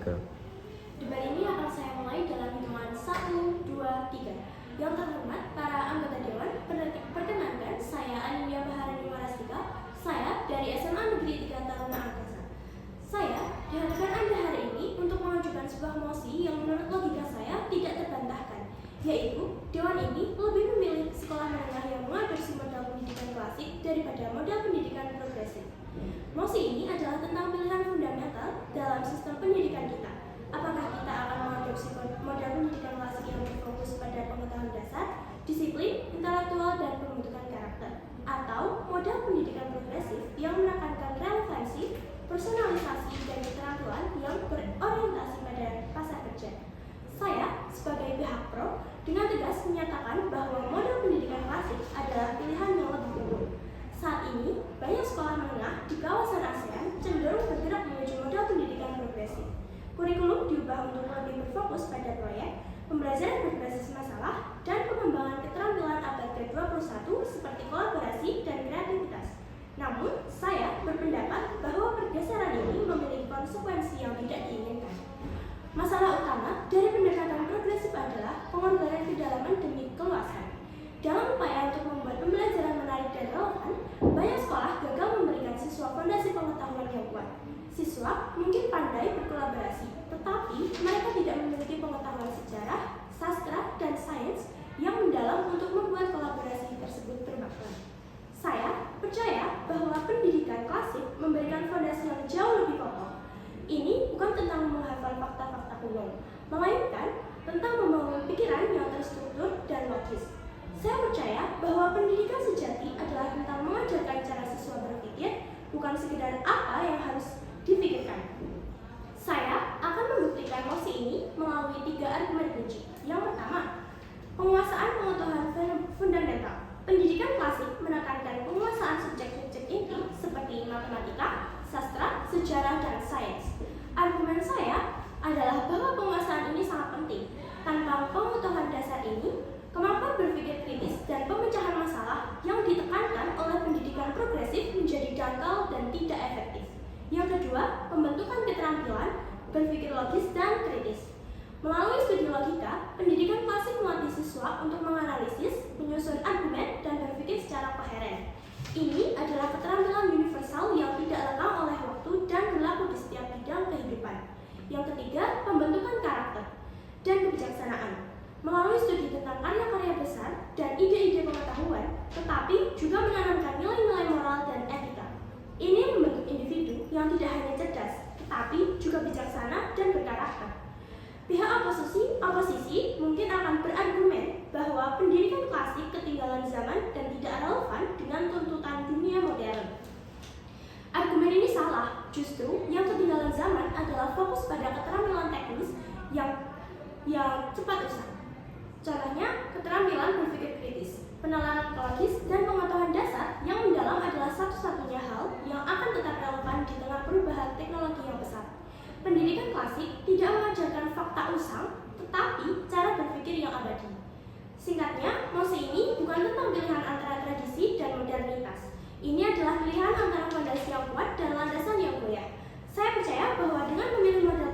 Ke. Debat ini akan saya mulai dalam hitungan 1, 2, 3. Yang terhormat para anggota Dewan, perkenankan saya Anindya Baharani Marastika, saya dari SMA Negeri 3 Taruna Angkasa. Saya diharapkan Anda hari ini untuk mengajukan sebuah mosi yang menurut logika saya tidak terbantahkan, yaitu Dewan ini lebih memilih sekolah menengah yang mengadopsi modal pendidikan klasik daripada modal pendidikan progresif. Mosi ini adalah tentang pilihan fundamental dalam sistem pendidikan kita. Apakah kita akan mengadopsi model pendidikan klasik yang berfokus pada pengetahuan dasar, disiplin, intelektual, dan pembentukan karakter, atau model pendidikan progresif yang menekankan relevansi, personalisasi, dan keterampilan yang berorientasi pada pasar kerja? Saya, sebagai pihak pro, dengan tegas menyatakan bahwa model pendidikan klasik adalah pilihan yang lebih unggul. Saat ini, banyak sekolah menengah di kawasan ASEAN cenderung bergerak menuju model pendidikan progresif. Kurikulum diubah untuk lebih berfokus pada proyek, pembelajaran berbasis masalah, dan pengembangan keterampilan abad ke-21 seperti kolaborasi dan kreativitas. Namun, saya berpendapat bahwa pergeseran ini memiliki konsekuensi yang tidak diinginkan. Masalah utama dari pendekatan progresif adalah pengorbanan kedalaman demi keluasan. Dalam upaya untuk membuat pembelajaran menarik dan relevan, banyak sekolah gagal memberikan siswa fondasi pengetahuan yang kuat. Siswa mungkin pandai berkolaborasi, tetapi mereka tidak memiliki pengetahuan sejarah, sastra, dan sains yang mendalam untuk membuat kolaborasi tersebut bermakna. Saya percaya bahwa pendidikan klasik memberikan fondasi yang jauh lebih kokoh. Ini bukan tentang menghafal fakta-fakta kuno, melainkan tentang membangun pikiran yang terstruktur dan logis. Saya percaya bahwa pendidikan sejati adalah tentang mengajarkan cara siswa berpikir, bukan sekedar apa yang harus dipikirkan. Saya akan membuktikan mosi ini melalui 3 argumen kunci. Yang pertama, penguasaan pengetahuan fundamental. Pendidikan klasik menekankan penguasaan subjek-subjek inti seperti matematika, sastra, sejarah, dan sains. Argumen saya adalah bahwa penguasaan ini sangat penting. Tanpa pengetahuan dasar ini, kemampuan berpikir kritis dan pemecahan masalah yang ditekankan oleh pendidikan progresif menjadi dangkal dan tidak efektif. Yang kedua, pembentukan keterampilan berpikir logis dan kritis. Melalui studi logika, pendidikan klasik melatih siswa untuk menganalisis, menyusun argumen, dan berpikir secara koheren. Ini adalah keterampilan universal yang tidak lekang oleh waktu dan berlaku di setiap bidang kehidupan. Yang ketiga, pembentukan karakter dan kebijaksanaan. Melalui studi tentang karya-karya besar dan ide-ide pengetahuan, tetapi juga menanamkan nilai-nilai moral dan etika. Ini membentuk individu yang tidak hanya cerdas, tetapi juga bijaksana dan berkarakter. Pihak oposisi mungkin akan berargumen bahwa pendidikan klasik ketinggalan zaman dan tidak relevan dengan tuntutan dunia modern. Argumen ini salah, justru yang ketinggalan zaman adalah fokus pada keterampilan teknis yang cepat rusak. Contohnya, keterampilan berpikir kritis, penalaran logis, dan pengetahuan dasar yang mendalam adalah satu-satunya hal yang akan tetap relevan di tengah perubahan teknologi yang besar. Pendidikan klasik tidak mengajarkan fakta usang, tetapi cara berpikir yang abadi. Singkatnya, mosi ini bukan tentang pilihan antara tradisi dan modernitas. Ini adalah pilihan antara fondasi yang kuat dan landasan yang goyah. Saya percaya bahwa dengan memilih model